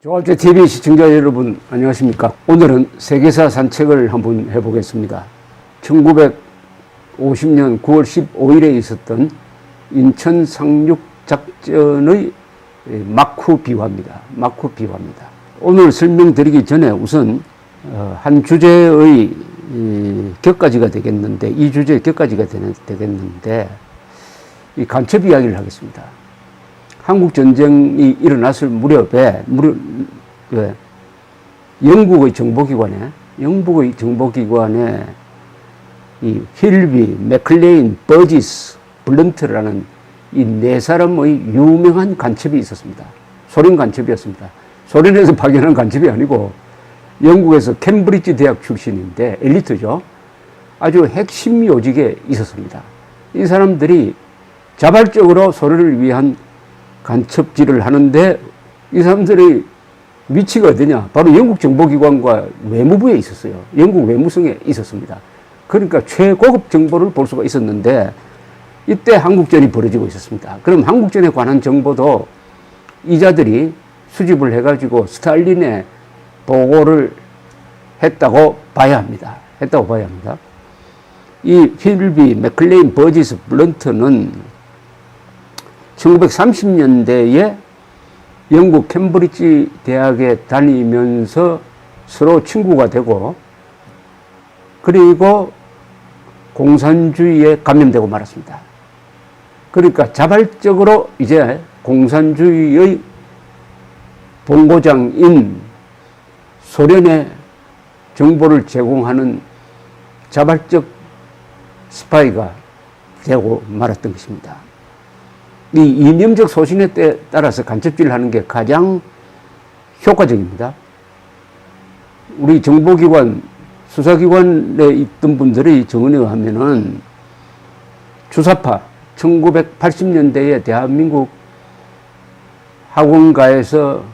조합제 TV 시청자 여러분 안녕하십니까? 오늘은 세계사 산책을 한번 해보겠습니다. 1950년 9월 15일에 있었던 인천 상륙 작전의 마쿠 비화입니다. 마쿠 비화입니다. 오늘 설명드리기 전에 우선 한 주제의 격가지가 되겠는데, 이 주제의 격가지가 되겠는데, 이 간첩 이야기를 하겠습니다. 한국전쟁이 일어났을 무렵에, 영국의 정보기관에 이 힐비, 맥클레인, 버지스, 블런트라는 이 네 사람의 유명한 간첩이 있었습니다. 소련 간첩이었습니다. 소련에서 파견한 간첩이 아니고 영국에서 캠브리지 대학 출신인데 엘리트죠. 아주 핵심 요직에 있었습니다. 이 사람들이 자발적으로 소련을 위한 간첩질을 하는데, 이 사람들의 위치가 어디냐? 바로 영국 정보기관과 외무부에 있었어요. 영국 외무성에 있었습니다. 그러니까 최고급 정보를 볼 수가 있었는데, 이때 한국전이 벌어지고 있었습니다. 그럼 한국전에 관한 정보도 이자들이 수집을 해가지고 스탈린에 보고를 했다고 봐야 합니다. 이 필비, 맥클레인, 버지스, 블런트는 1930년대에 영국 캠브리지 대학에 다니면서 서로 친구가 되고, 그리고 공산주의에 감염되고 말았습니다. 그러니까 자발적으로 이제 공산주의의 본고장인 소련에 정보를 제공하는 자발적 스파이가 되고 말았던 것입니다. 이 이념적 소신에 따라서 간첩질을 하는 게 가장 효과적입니다. 우리 정보기관, 수사기관에 있던 분들의 정언에 의하면은 주사파, 1980년대에 대한민국 학원가에서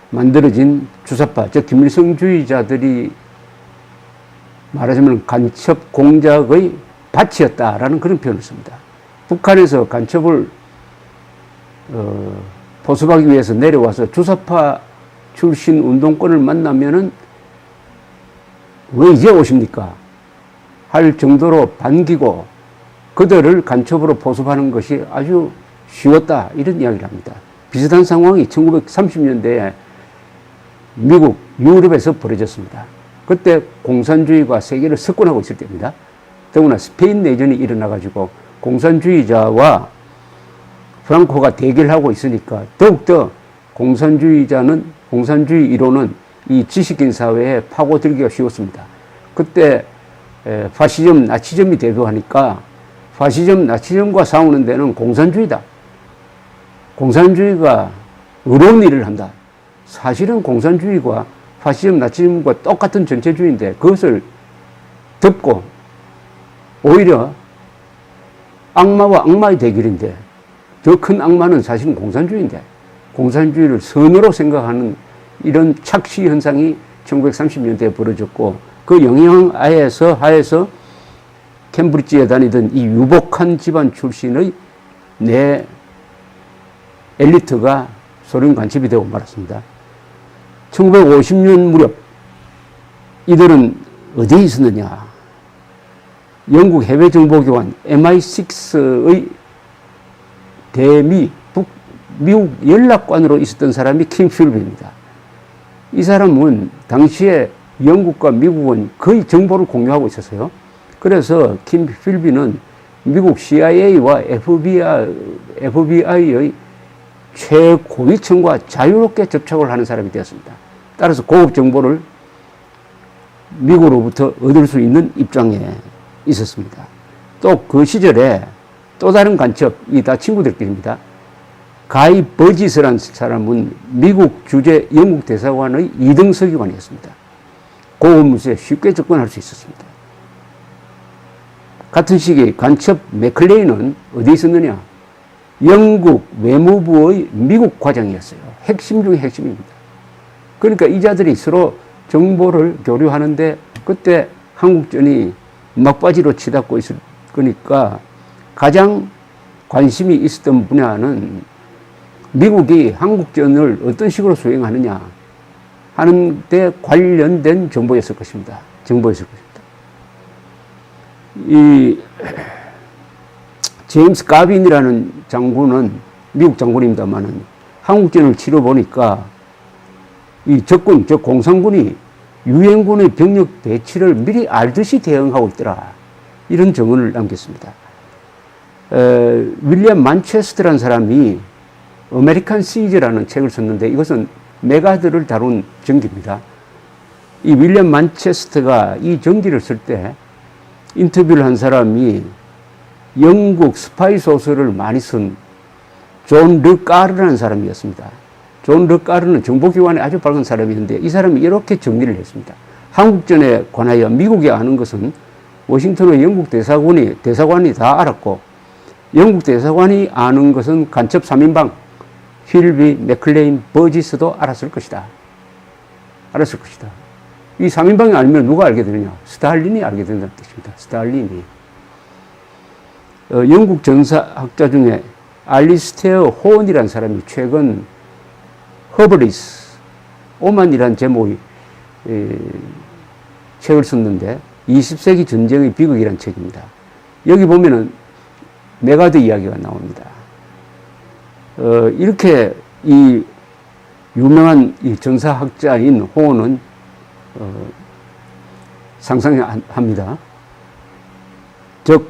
만들어진 주사파, 즉 김일성주의자들이 말하자면 간첩 공작의 밭이었다라는 그런 표현을 씁니다. 북한에서 간첩을 포섭하기 위해서 내려와서 주사파 출신 운동권을 만나면은 왜 이제 오십니까? 할 정도로 반기고 그들을 간첩으로 포섭하는 것이 아주 쉬웠다, 이런 이야기를 합니다. 비슷한 상황이 1930년대에 미국, 유럽에서 벌어졌습니다. 그때 공산주의가 세계를 석권하고 있을 때입니다. 더구나 스페인 내전이 일어나가지고 공산주의자와 프랑코가 대결하고 있으니까 더욱더 공산주의 이론은 이 지식인 사회에 파고들기가 쉬웠습니다. 그때 파시즘, 나치즘이 대두하니까 파시즘, 나치즘과 싸우는 데는 공산주의다. 공산주의가 어려운 일을 한다. 사실은 공산주의가 파시즘, 나치즘과 똑같은 전체주의인데 그것을 덮고 오히려 악마와 악마의 대결인데, 더 큰 악마는 사실은 공산주의인데 공산주의를 선으로 생각하는 이런 착시 현상이 1930년대에 벌어졌고, 그 영향 하에서 캠브리지에 다니던 이 유복한 집안 출신의 네 엘리트가 소련 간첩이 되고 말았습니다. 1950년 무렵 이들은 어디에 있었느냐? 영국 해외정보기관 MI6의 미국 연락관으로 있었던 사람이 킴 필비입니다. 이 사람은 당시에 영국과 미국은 거의 정보를 공유하고 있었어요. 그래서 킴 필비는 미국 CIA와 FBI의 최고위층과 자유롭게 접촉을 하는 사람이 되었습니다. 따라서 고급 정보를 미국으로부터 얻을 수 있는 입장에 있었습니다. 또 그 시절에 또 다른 간첩이 다 친구들끼리입니다. 가이 버지스라는 사람은 미국 주재 영국 대사관의 2등 서기관이었습니다. 고업무소에 쉽게 접근할 수 있었습니다. 같은 시기 간첩 맥클레인은 어디 있었느냐? 영국 외무부의 미국 과장이었어요. 핵심 중에 핵심입니다. 그러니까 이 자들이 서로 정보를 교류하는데, 그때 한국전이 막바지로 치닫고 있을 거니까 가장 관심이 있었던 분야는 미국이 한국전을 어떤 식으로 수행하느냐 하는 데 관련된 정보였을 것입니다. 이 제임스 가빈이라는 장군은 미국 장군입니다만은 한국전을 치러 보니까 이 적군, 즉 공산군이 유엔군의 병력 배치를 미리 알듯이 대응하고 있더라. 이런 증언을 남겼습니다. 윌리엄 만체스터라는 사람이 아메리칸 시즈라는 책을 썼는데 이것은 메가드를 다룬 전기입니다. 이 윌리엄 만체스터가 이 전기를 쓸 때 인터뷰를 한 사람이 영국 스파이 소설을 많이 쓴 존 르 까르라는 사람이었습니다. 존 르 까르는 정보기관에 아주 밝은 사람이었는데 이 사람이 이렇게 정리를 했습니다. 한국전에 관하여 미국이 아는 것은 워싱턴의 영국 대사관이 다 알았고 영국 대사관이 아는 것은 간첩 3인방 힐비, 맥클레인, 버지스도 알았을 것이다. 이 3인방이 알면 누가 알게 되느냐? 스탈린이 알게 된다는 뜻입니다. 스탈린이. 영국 전사학자 중에 알리스테어 호언이라는 사람이 최근 허버리스, 오만이라는 제목의 책을 썼는데 20세기 전쟁의 비극이라는 책입니다. 여기 보면은 메가드 이야기가 나옵니다. 이렇게 이 유명한 이 전사학자인 호언은 상상합니다. 즉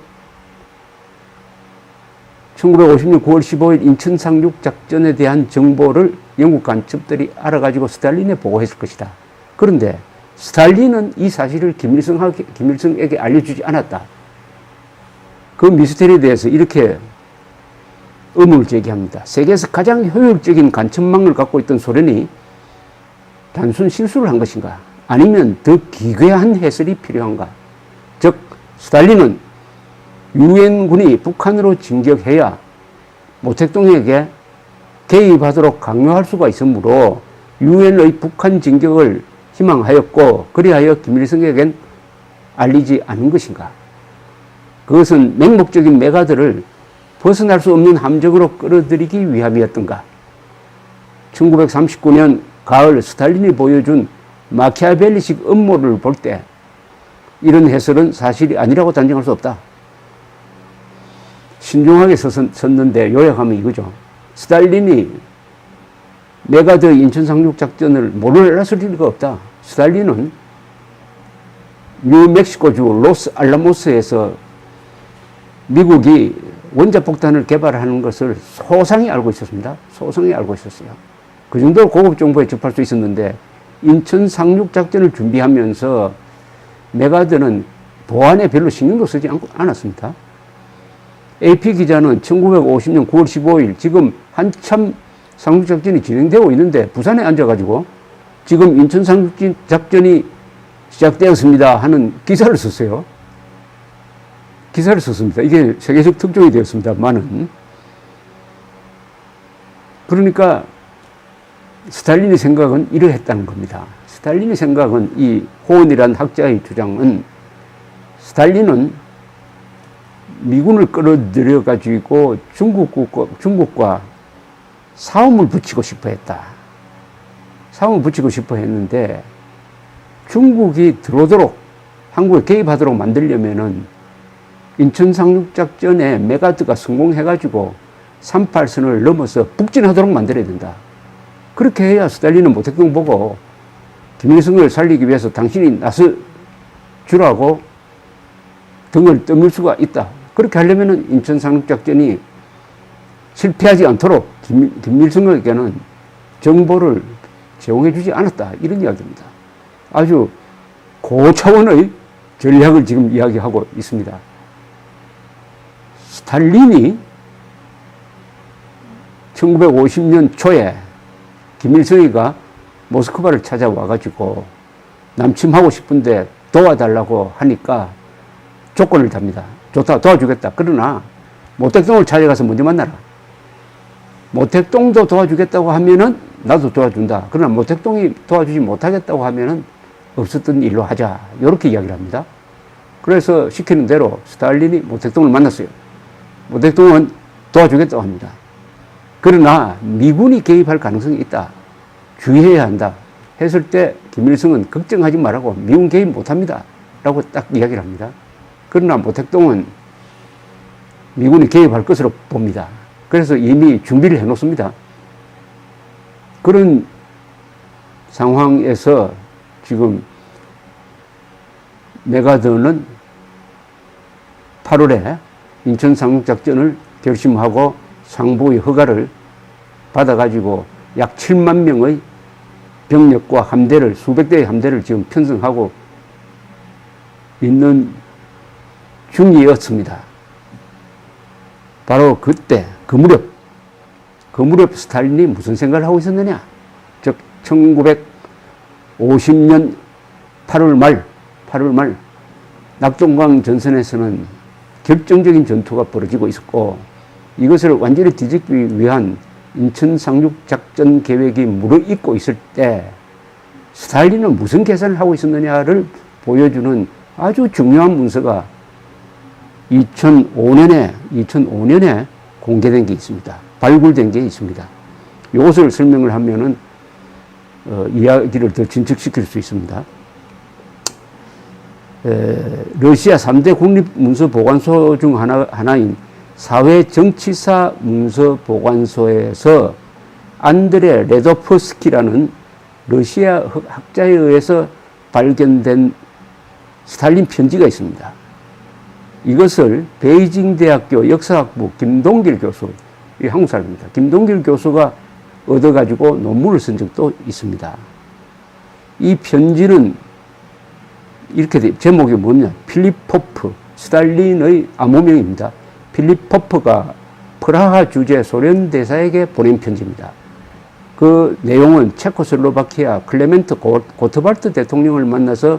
1950년 9월 15일 인천 상륙 작전에 대한 정보를 영국 간첩들이 알아가지고 스탈린에 보고했을 것이다. 그런데 스탈린은 이 사실을 김일성에게 알려주지 않았다. 그 미스터리에 대해서 이렇게 의문을 제기합니다. 세계에서 가장 효율적인 간첩망을 갖고 있던 소련이 단순 실수를 한 것인가? 아니면 더 기괴한 해설이 필요한가? 즉 스탈린은 유엔군이 북한으로 진격해야 모택동에게 개입하도록 강요할 수가 있으므로 유엔의 북한 진격을 희망하였고 그리하여 김일성에겐 알리지 않은 것인가? 그것은 맹목적인 메가드를 벗어날 수 없는 함정으로 끌어들이기 위함이었던가? 1939년 가을 스탈린이 보여준 마키아벨리식 음모를 볼 때 이런 해설은 사실이 아니라고 단정할 수 없다. 신중하게 섰는데 요약하면 이거죠. 스탈린이 메가드 인천 상륙 작전을 몰랐을 리가 없다. 스탈린은 뉴멕시코주 로스 알라모스에서 미국이 원자폭탄을 개발하는 것을 소상히 알고 있었습니다. 소상히 알고 있었어요. 그 정도로 고급 정보에 접할 수 있었는데 인천 상륙 작전을 준비하면서 메가드는 보안에 별로 신경도 쓰지 않았습니다. AP 기자는 1950년 9월 15일 지금 한참 상륙작전이 진행되고 있는데 부산에 앉아가지고 지금 인천 상륙작전이 시작되었습니다 하는 기사를 썼어요. 기사를 썼습니다. 이게 세계적 특종이 되었습니다만은. 그러니까 스탈린의 생각은 이러했다는 겁니다. 스탈린의 생각은 이 호언이라는 학자의 주장은 스탈린은 미군을 끌어들여 가지고 중국과 싸움을 붙이고 싶어 했다. 싸움을 붙이고 싶어 했는데 중국이 들어오도록 한국에 개입하도록 만들려면은 인천 상륙작전에 메가드가 성공해가지고 38선을 넘어서 북진하도록 만들어야 된다. 그렇게 해야 스탈린은 모택동 보고 김일성을 살리기 위해서 당신이 나서주라고 등을 떠밀 수가 있다. 그렇게 하려면 인천 상륙작전이 실패하지 않도록 김일성에게는 정보를 제공해주지 않았다. 이런 이야기입니다. 아주 고차원의 전략을 지금 이야기하고 있습니다. 스탈린이 1950년 초에 김일성이가 모스크바를 찾아와가지고 남침하고 싶은데 도와달라고 하니까 조건을 답니다. 좋다, 도와주겠다. 그러나 모택동을 찾아가서 먼저 만나라. 모택동도 도와주겠다고 하면은 나도 도와준다. 그러나 모택동이 도와주지 못하겠다고 하면은 없었던 일로 하자. 이렇게 이야기를 합니다. 그래서 시키는 대로 스탈린이 모택동을 만났어요. 모택동은 도와주겠다고 합니다. 그러나 미군이 개입할 가능성이 있다. 주의해야 한다. 했을 때 김일성은 걱정하지 말라고 미군 개입 못합니다. 라고 딱 이야기를 합니다. 그러나 모택동은 미군이 개입할 것으로 봅니다. 그래서 이미 준비를 해놓습니다. 그런 상황에서 지금 메가더는 8월에 인천 상륙작전을 결심하고 상부의 허가를 받아가지고 약 7만 명의 병력과 함대를, 수백 대의 함대를 지금 편성하고 있는 중이었습니다. 바로 그때, 그 무렵 스탈린이 무슨 생각을 하고 있었느냐? 즉, 1950년 8월 말, 낙동강 전선에서는 결정적인 전투가 벌어지고 있었고, 이것을 완전히 뒤집기 위한 인천 상륙작전 계획이 무르익고 있을 때, 스탈린은 무슨 계산을 하고 있었느냐를 보여주는 아주 중요한 문서가 2005년에 공개된 게 있습니다. 발굴된 게 있습니다. 이것을 설명을 하면은, 이야기를 더 진척시킬 수 있습니다. 러시아 3대 국립문서보관소 중 하나인 사회정치사 문서보관소에서 안드레 레도프스키라는 러시아 학자에 의해서 발견된 스탈린 편지가 있습니다. 이것을 베이징 대학교 역사학부 김동길 교수, 이 한국 사람입니다. 김동길 교수가 얻어가지고 논문을 쓴 적도 있습니다. 이 편지는 이렇게 제목이 뭐냐? 필리포프, 스탈린의 암호명입니다. 필리포프가 프라하 주재 소련 대사에게 보낸 편지입니다. 그 내용은 체코슬로바키아 클레멘트 고트발트 대통령을 만나서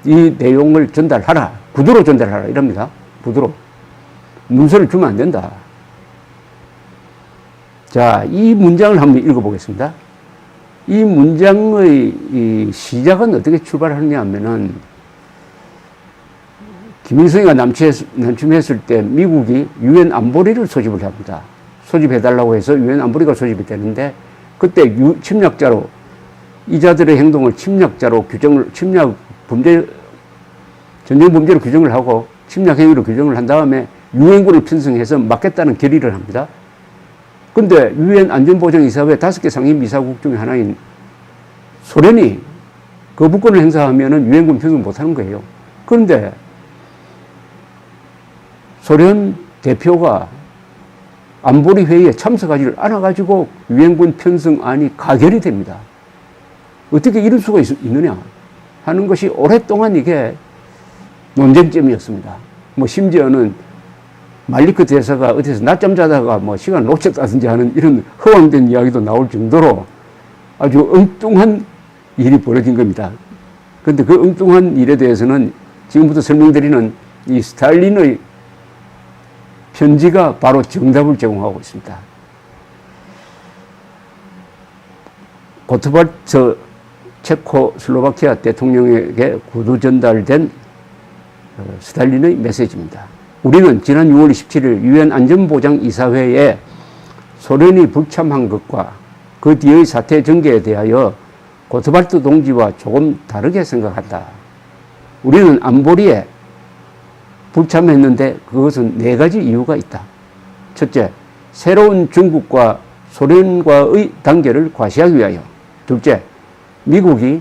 이 내용을 전달하라, 구두로 전달하라 이럽니다. 구두로. 문서를 주면 안 된다. 자, 이 문장을 한번 읽어보겠습니다. 이 문장의 이 시작은 어떻게 출발하느냐 하면은, 김일성이가 남침했을 때 미국이 유엔 안보리를 소집을 합니다. 소집해달라고 해서 유엔 안보리가 소집이 되는데, 그때 침략자로, 이자들의 행동을 침략자로 전쟁 범죄로 규정을 하고 침략 행위로 규정을 한 다음에 유엔군을 편성해서 막겠다는 결의를 합니다. 근데 유엔 안전보장이사회 5개 상임이사국 중에 하나인 소련이 거부권을 행사하면은 유엔군 편성 못하는 거예요. 그런데 소련 대표가 안보리 회의에 참석하지를 않아가지고 유엔군 편성안이 가결이 됩니다. 어떻게 이럴 수가 있느냐 하는 것이 오랫동안 이게 논쟁점이었습니다. 뭐 심지어는 말리크 대사가 어디서 낮잠 자다가 뭐 시간 놓쳤다든지 하는 이런 허황된 이야기도 나올 정도로 아주 엉뚱한 일이 벌어진 겁니다. 그런데 그 엉뚱한 일에 대해서는 지금부터 설명드리는 이 스탈린의 편지가 바로 정답을 제공하고 있습니다. 고트발트 체코슬로바키아 대통령에게 구두 전달된 스탈린의 메시지입니다. 우리는 지난 6월 27일 유엔 안전보장이사회에 소련이 불참한 것과 그 뒤의 사태 전개에 대하여 고트발트 동지와 조금 다르게 생각한다. 우리는 안보리에 불참했는데 그것은 4가지 이유가 있다. 첫째, 새로운 중국과 소련과의 단계를 과시하기 위하여. 둘째, 미국이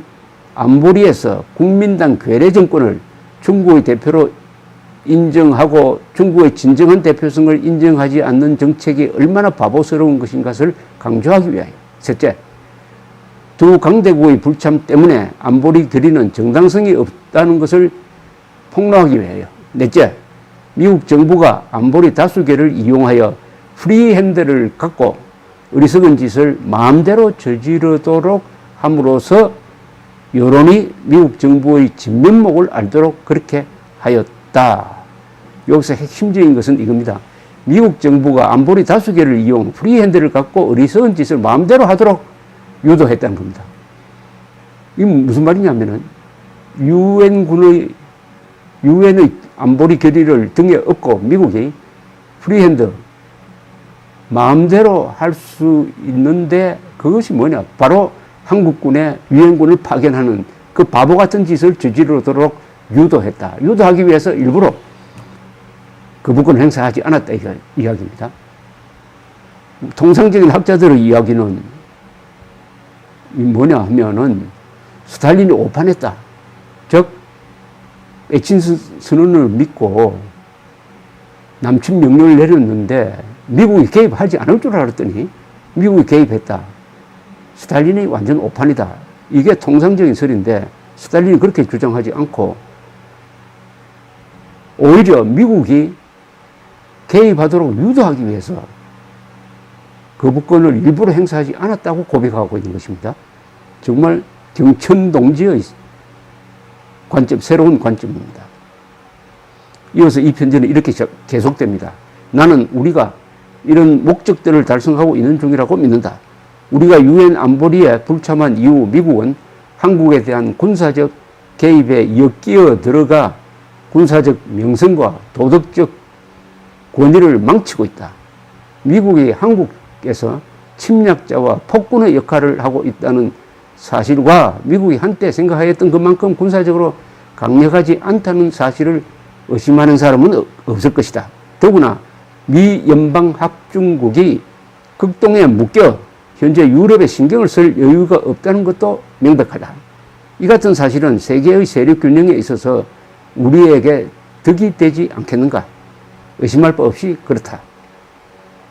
안보리에서 국민당 괴뢰 정권을 중국의 대표로 인정하고 중국의 진정한 대표성을 인정하지 않는 정책이 얼마나 바보스러운 것인가를 강조하기 위하여. 셋째, 두 강대국의 불참 때문에 안보리 결의는 정당성이 없다는 것을 폭로하기 위하여. 넷째, 미국 정부가 안보리 다수결을 이용하여 프리핸드를 갖고 어리석은 짓을 마음대로 저지르도록 함으로써 여론이 미국 정부의 진면목을 알도록 그렇게 하였다. 여기서 핵심적인 것은 이겁니다. 미국 정부가 안보리 다수결을 이용 프리핸드를 갖고 어리석은 짓을 마음대로 하도록 유도했다는 겁니다. 이게 무슨 말이냐면은 유엔의 안보리 결의를 등에 업고 미국이 프리핸드 마음대로 할 수 있는데 그것이 뭐냐? 바로 한국군의 유엔군을 파견하는 그 바보 같은 짓을 저지르도록 유도했다. 유도하기 위해서 일부러 거부권을 행사하지 않았다. 이 이야기입니다. 통상적인 학자들의 이야기는 뭐냐 하면은 스탈린이 오판했다. 즉, 에친 선언을 믿고 남침 명령을 내렸는데 미국이 개입하지 않을 줄 알았더니 미국이 개입했다. 스탈린이 완전 오판이다. 이게 통상적인 설인데 스탈린이 그렇게 주장하지 않고 오히려 미국이 개입하도록 유도하기 위해서 거부권을 일부러 행사하지 않았다고 고백하고 있는 것입니다. 정말 경천동지의 관점, 새로운 관점입니다. 이어서 이 편지는 이렇게 계속됩니다. 나는 우리가 이런 목적들을 달성하고 있는 중이라고 믿는다. 우리가 유엔 안보리에 불참한 이후 미국은 한국에 대한 군사적 개입에 엮여 들어가 군사적 명성과 도덕적 권위를 망치고 있다. 미국이 한국에서 침략자와 폭군의 역할을 하고 있다는 사실과 미국이 한때 생각하였던 것만큼 군사적으로 강력하지 않다는 사실을 의심하는 사람은 없을 것이다. 더구나 미 연방합중국이 극동에 묶여 현재 유럽에 신경을 쓸 여유가 없다는 것도 명백하다. 이 같은 사실은 세계의 세력 균형에 있어서 우리에게 득이 되지 않겠는가? 의심할 바 없이 그렇다.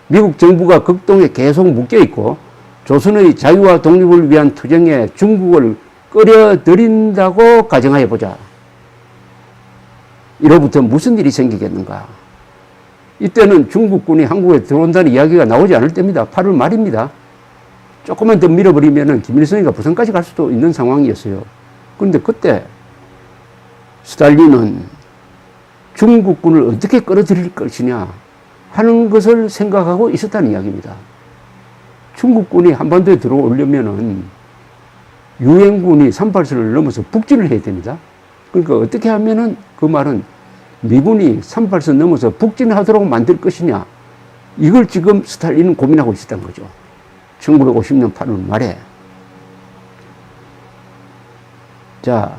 미국 정부가 극동에 계속 묶여 있고 조선의 자유와 독립을 위한 투쟁에 중국을 끌어들인다고 가정하여 보자. 이로부터 무슨 일이 생기겠는가? 이때는 중국군이 한국에 들어온다는 이야기가 나오지 않을 때입니다. 8월 말입니다. 조금만 더 밀어버리면 김일성이가 부산까지 갈 수도 있는 상황이었어요. 그런데 그때 스탈린은 중국군을 어떻게 끌어들일 것이냐 하는 것을 생각하고 있었다는 이야기입니다. 중국군이 한반도에 들어오려면은 유엔군이 38선을 넘어서 북진을 해야 됩니다. 그러니까 어떻게 하면은 그 말은 미군이 38선 넘어서 북진하도록 만들 것이냐, 이걸 지금 스탈린은 고민하고 있었던 거죠. 1950년 8월 말에. 자,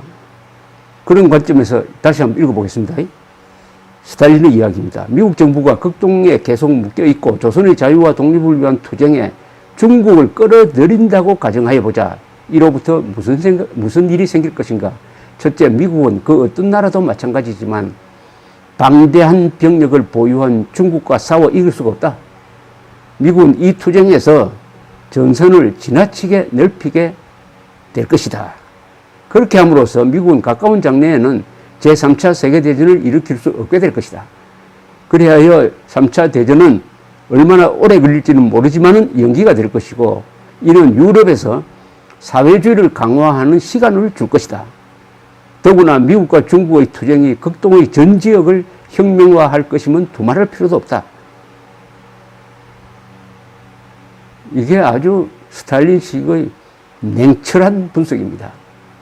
그런 관점에서 다시 한번 읽어보겠습니다. 스탈린의 이야기입니다. 미국 정부가 극동에 계속 묶여있고 조선의 자유와 독립을 위한 투쟁에 중국을 끌어들인다고 가정하여 보자. 이로부터 무슨 일이 생길 것인가? 첫째, 미국은 그 어떤 나라도 마찬가지지만 방대한 병력을 보유한 중국과 싸워 이길 수가 없다. 미국은 이 투쟁에서 전선을 지나치게 넓히게 될 것이다. 그렇게 함으로써 미국은 가까운 장래에는 제3차 세계대전을 일으킬 수 없게 될 것이다. 그리하여 3차 대전은 얼마나 오래 걸릴지는 모르지만 연기가 될 것이고, 이는 유럽에서 사회주의를 강화하는 시간을 줄 것이다. 더구나 미국과 중국의 투쟁이 극동의 전 지역을 혁명화할 것이면 두말할 필요도 없다. 이게 아주 스탈린식의 냉철한 분석입니다.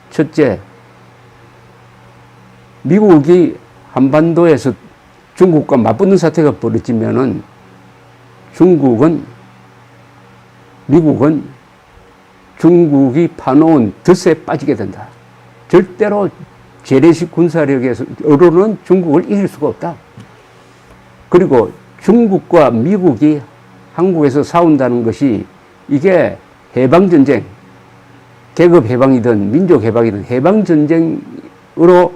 첫째, 미국이 한반도에서 중국과 맞붙는 사태가 벌어지면은 미국은 중국이 파놓은 덫에 빠지게 된다. 절대로 재래식 군사력으로는 중국을 이길 수가 없다. 그리고 중국과 미국이 한국에서 싸운다는 것이 이게 해방전쟁, 계급해방이든 민족해방이든 해방전쟁으로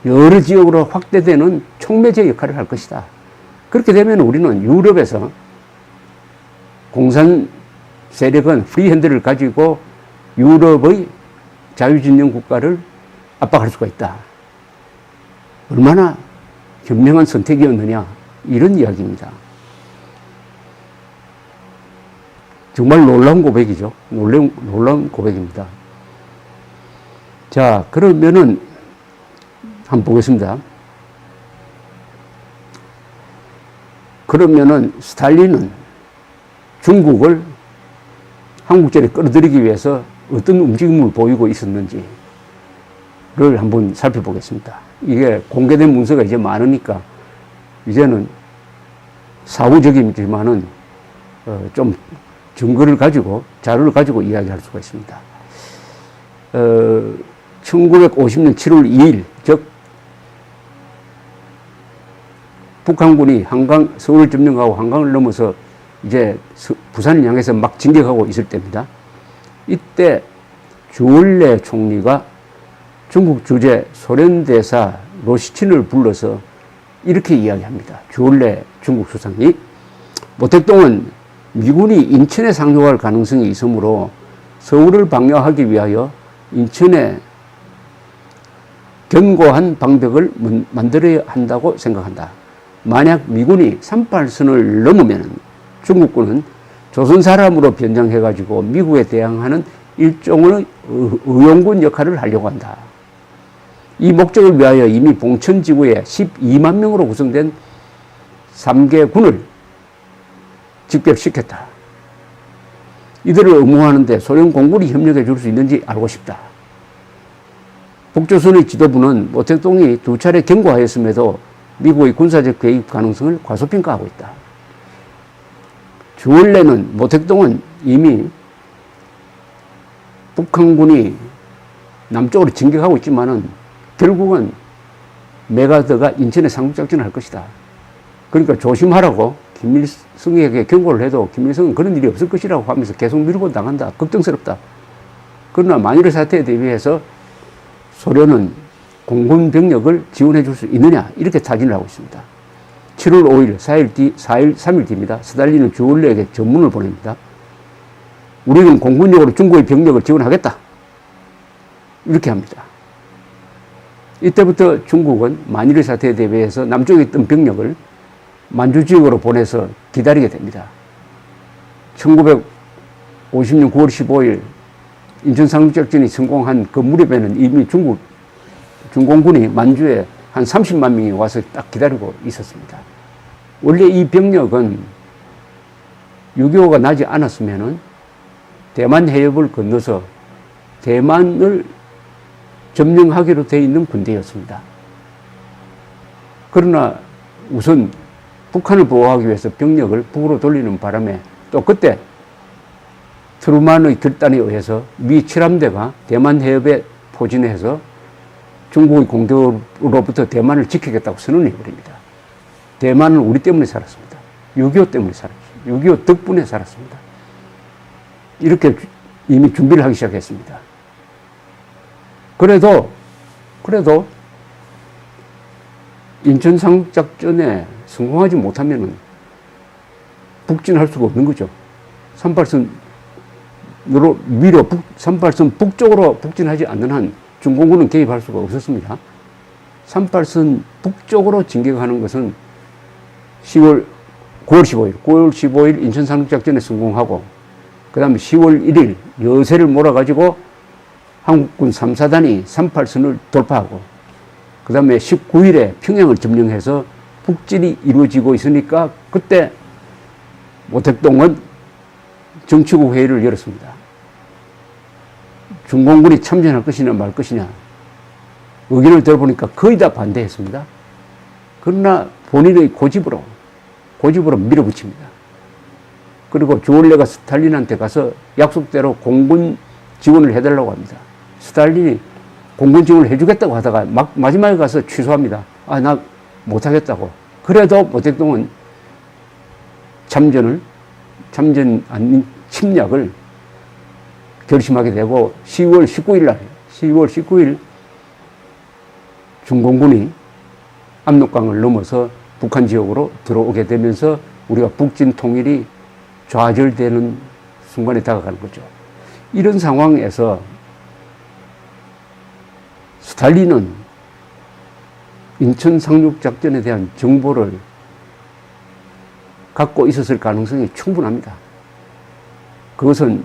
여러 지역으로 확대되는 촉매제 역할을 할 것이다. 그렇게 되면 우리는 유럽에서 공산 세력은 프리핸드를 가지고 유럽의 자유진영 국가를 압박할 수가 있다. 얼마나 현명한 선택이었느냐, 이런 이야기입니다. 정말 놀라운 고백이죠. 놀라운 고백입니다. 자, 그러면은 한번 보겠습니다. 그러면은 스탈린은 중국을 한국전에 끌어들이기 위해서 어떤 움직임을 보이고 있었는지를 한번 살펴보겠습니다. 이게 공개된 문서가 이제 많으니까 이제는 사후적이지만은 좀 증거를 가지고 자료를 가지고 이야기할 수가 있습니다. 1950년 7월 2일, 즉 북한군이 서울을 점령하고 한강을 넘어서 이제 부산을 향해서 막 진격하고 있을 때입니다. 이때 주얼레 총리가 중국 주재 소련 대사 로시친을 불러서 이렇게 이야기합니다. 주얼레 중국 수상이 모택동은 미군이 인천에 상륙할 가능성이 있으므로 서울을 방어하기 위하여 인천에 견고한 방벽을 만들어야 한다고 생각한다. 만약 미군이 38선을 넘으면 중국군은 조선 사람으로 변장해가지고 미국에 대항하는 일종의 의용군 역할을 하려고 한다. 이 목적을 위하여 이미 봉천 지구에 12만 명으로 구성된 3개 군을 집결시켰다. 이들을 응원하는데 소련 공군이 협력해 줄 수 있는지 알고 싶다. 북조선의 지도부는 모택동이 2차례 경고하였음에도 미국의 군사적 개입 가능성을 과소평가하고 있다. 주얼레는 모택동은 이미 북한군이 남쪽으로 진격하고 있지만은 결국은 메가더가 인천에 상륙작전을 할 것이다. 그러니까 조심하라고 김일성에게 경고를 해도 김일성은 그런 일이 없을 것이라고 하면서 계속 밀고 나간다. 걱정스럽다. 그러나 만일의 사태에 대비해서 소련은 공군 병력을 지원해 줄 수 있느냐 이렇게 타진을 하고 있습니다. 7월 5일 3일 뒤입니다. 스탈린은 주얼레에게 전문을 보냅니다. 우리는 공군력으로 중국의 병력을 지원하겠다. 이렇게 합니다. 이때부터 중국은 만일의 사태에 대비해서 남쪽에 있던 병력을 만주 지역으로 보내서 기다리게 됩니다. 1950년 9월 15일 인천 상륙작전이 성공한 그 무렵에는 이미 중공군이 만주에 한 30만 명이 와서 딱 기다리고 있었습니다. 원래 이 병력은 6.25가 나지 않았으면은 대만 해협을 건너서 대만을 점령하기로 되어 있는 군대였습니다. 그러나 우선 북한을 보호하기 위해서 병력을 북으로 돌리는 바람에 또 그때 트루만의 결단에 의해서 미 7함대가 대만 해협에 포진해서 중국의 공격으로부터 대만을 지키겠다고 선언해버립니다. 대만은 우리 때문에 살았습니다. 6.25 때문에 살았습니다. 6.25 덕분에 살았습니다. 이렇게 이미 준비를 하기 시작했습니다. 그래도 인천 상륙작전에 성공하지 못하면 북진할 수가 없는 거죠. 38선으로 밀어 38선 북쪽으로 북진하지 않는 한 중공군은 개입할 수가 없었습니다. 38선 북쪽으로 진격하는 것은 9월 15일 인천 상륙작전에 성공하고 그 다음에 10월 1일 여세를 몰아가지고 한국군 3사단이 38선을 돌파하고 그 다음에 19일에 평양을 점령해서 북진이 이루어지고 있으니까 그때 모택동은 정치국 회의를 열었습니다. 중공군이 참전할 것이냐 말 것이냐 의견을 들어보니까 거의 다 반대했습니다. 그러나 본인의 고집으로 밀어붙입니다. 그리고 주얼레가 스탈린한테 가서 약속대로 공군 지원을 해달라고 합니다. 스탈린이 공군 지원을 해주겠다고 하다가 마지막에 가서 취소합니다. 나 못하겠다고. 그래도 모택동은 참전 아닌 침략을 결심하게 되고 10월 19일 중공군이 압록강을 넘어서 북한 지역으로 들어오게 되면서 우리가 북진 통일이 좌절되는 순간에 다가가는 거죠. 이런 상황에서 스탈린은 인천 상륙작전에 대한 정보를 갖고 있었을 가능성이 충분합니다. 그것은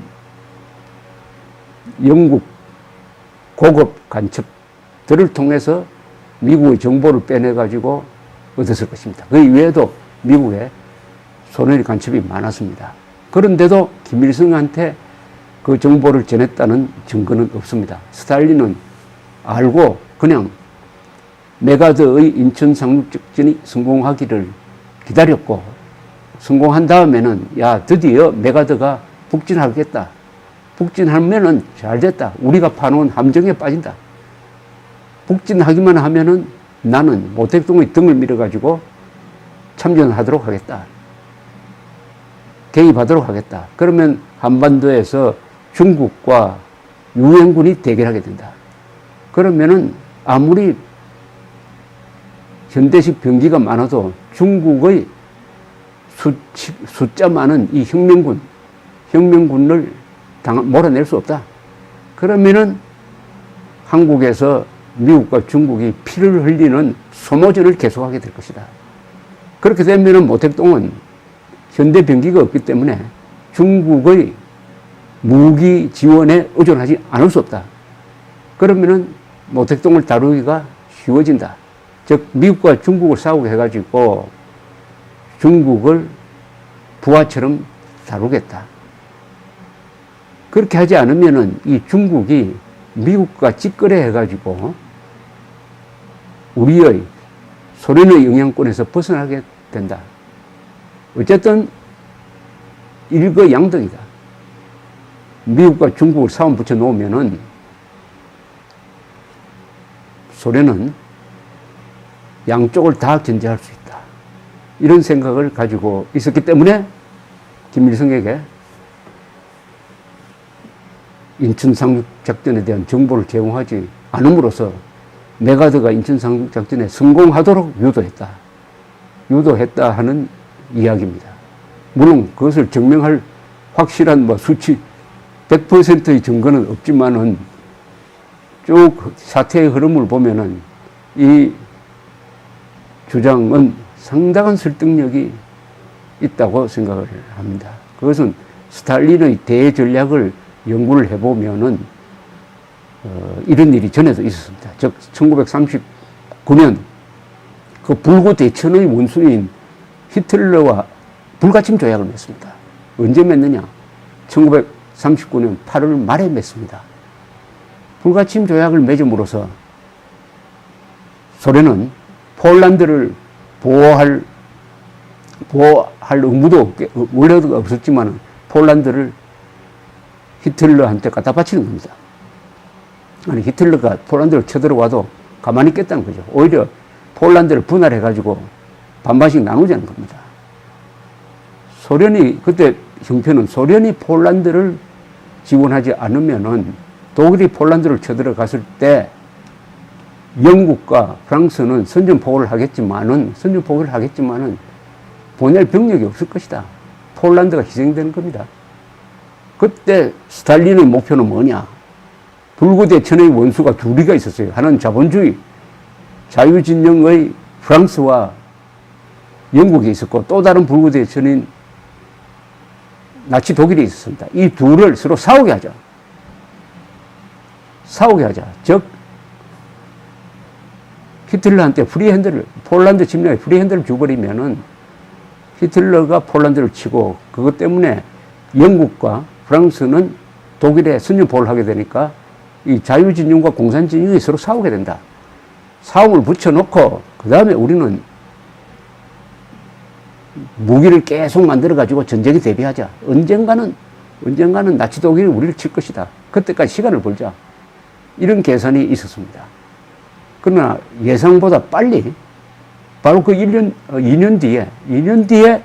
영국 고급 간첩들을 통해서 미국의 정보를 빼내가지고 얻었을 것입니다. 그 이외에도 미국에 소련의 간첩이 많았습니다. 그런데도 김일성한테 그 정보를 전했다는 증거는 없습니다. 스탈린은 알고 그냥 메가더의 인천 상륙작전이 성공하기를 기다렸고 성공한 다음에는 야, 드디어 메가드가 북진하겠다. 북진하면은 잘 됐다. 우리가 파놓은 함정에 빠진다. 북진하기만 하면은 나는 모택동의 등을 밀어가지고 참전하도록 하겠다. 개입하도록 하겠다. 그러면 한반도에서 중국과 유엔군이 대결하게 된다. 그러면은 아무리 현대식 병기가 많아도 중국의 숫자 많은 이 혁명군을 몰아낼 수 없다. 그러면은 한국에서 미국과 중국이 피를 흘리는 소모전을 계속하게 될 것이다. 그렇게 되면은 모택동은 현대 병기가 없기 때문에 중국의 무기 지원에 의존하지 않을 수 없다. 그러면은 모택동을 다루기가 쉬워진다. 즉 미국과 중국을 싸우게 해가지고 중국을 부하처럼 다루겠다. 그렇게 하지 않으면은 이 중국이 미국과 찌끄레 해가지고 우리의 소련의 영향권에서 벗어나게 된다. 어쨌든 일거양득이다. 미국과 중국을 싸움 붙여 놓으면은 소련은 양쪽을 다 견제할 수 있다. 이런 생각을 가지고 있었기 때문에 김일성에게 인천 상륙작전에 대한 정보를 제공하지 않음으로써 메가드가 인천 상륙작전에 성공하도록 유도했다 하는 이야기입니다. 물론 그것을 증명할 확실한 수치 100%의 증거는 없지만은 쭉 사태의 흐름을 보면은 이 주장은 상당한 설득력이 있다고 생각을 합니다. 그것은 스탈린의 대전략을 연구를 해보면은 이런 일이 전에도 있었습니다. 즉 1939년 그 불구 대천의 원수인 히틀러와 불가침 조약을 맺습니다. 언제 맺느냐? 1939년 8월 말에 맺습니다. 불가침 조약을 맺음으로써 소련은 폴란드를 보호할 의무도 원래도 없었지만 폴란드를 히틀러한테 갖다 바치는 겁니다. 아니, 히틀러가 폴란드를 쳐들어와도 가만히 있겠다는 거죠. 오히려 폴란드를 분할해가지고 반반씩 나누자는 겁니다. 소련이, 그때 형편은 소련이 폴란드를 지원하지 않으면은 독일이 폴란드를 쳐들어갔을 때 영국과 프랑스는 선전포고를 하겠지만은 보낼 병력이 없을 것이다. 폴란드가 희생되는 겁니다. 그때 스탈린의 목표는 뭐냐? 불구대천의 원수가 둘이가 있었어요. 하나는 자본주의, 자유진영의 프랑스와 영국이 있었고 또 다른 불구대천인 나치 독일이 있었습니다. 이 둘을 서로 싸우게 하자. 즉 히틀러한테 폴란드 침략에 프리핸드를 줘버리면은 히틀러가 폴란드를 치고 그것 때문에 영국과 프랑스는 독일에 선전포고를 하게 되니까 이 자유진영과 공산진영이 서로 싸우게 된다. 싸움을 붙여놓고 그 다음에 우리는 무기를 계속 만들어가지고 전쟁에 대비하자. 언젠가는 나치 독일이 우리를 칠 것이다. 그때까지 시간을 벌자. 이런 계산이 있었습니다. 그러나 예상보다 빨리 바로 그 2년 뒤에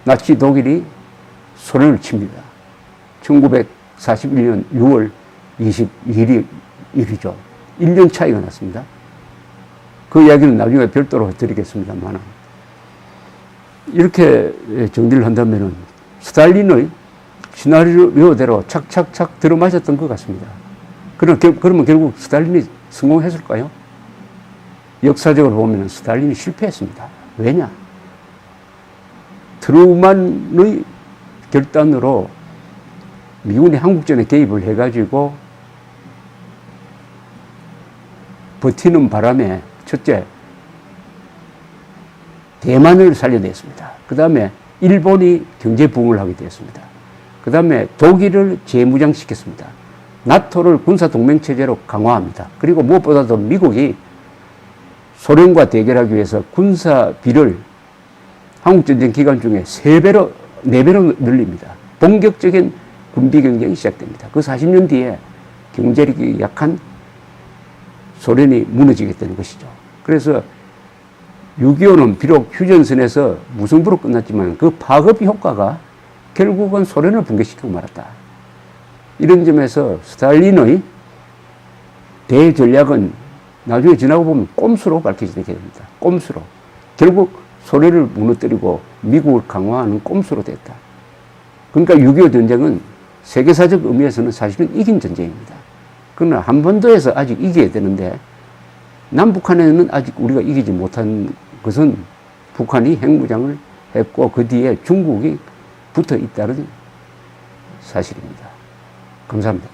나치 독일이 소련을 칩니다. 1941년 6월 22일이죠. 1년 차이가 났습니다. 그 이야기는 나중에 별도로 드리겠습니다만 이렇게 정리를 한다면은 스탈린의 시나리오대로 착착착 들어맞았던 것 같습니다. 그러면 결국 스탈린이 성공했을까요? 역사적으로 보면 스탈린이 실패했습니다. 왜냐? 트루만의 결단으로 미군이 한국전에 개입을 해가지고 버티는 바람에 첫째, 대만을 살려냈습니다. 그 다음에 일본이 경제 부흥을 하게 되었습니다. 그 다음에 독일을 재무장시켰습니다. 나토를 군사동맹체제로 강화합니다. 그리고 무엇보다도 미국이 소련과 대결하기 위해서 군사비를 한국전쟁 기간 중에 3배로, 4배로 늘립니다. 본격적인 군비 경쟁이 시작됩니다. 그 40년 뒤에 경제력이 약한 소련이 무너지게 되는 것이죠. 그래서 6.25는 비록 휴전선에서 무승부로 끝났지만 그 파급 효과가 결국은 소련을 붕괴시키고 말았다. 이런 점에서 스탈린의 대전략은 나중에 지나고 보면 꼼수로 밝혀지게 됩니다. 꼼수로. 결국 소련을 무너뜨리고 미국을 강화하는 꼼수로 됐다. 그러니까 6.25 전쟁은 세계사적 의미에서는 사실은 이긴 전쟁입니다. 그러나 한반도에서 아직 이겨야 되는데 남북한에는 아직 우리가 이기지 못한 것은 북한이 핵무장을 했고 그 뒤에 중국이 붙어 있다는 사실입니다. 감사합니다.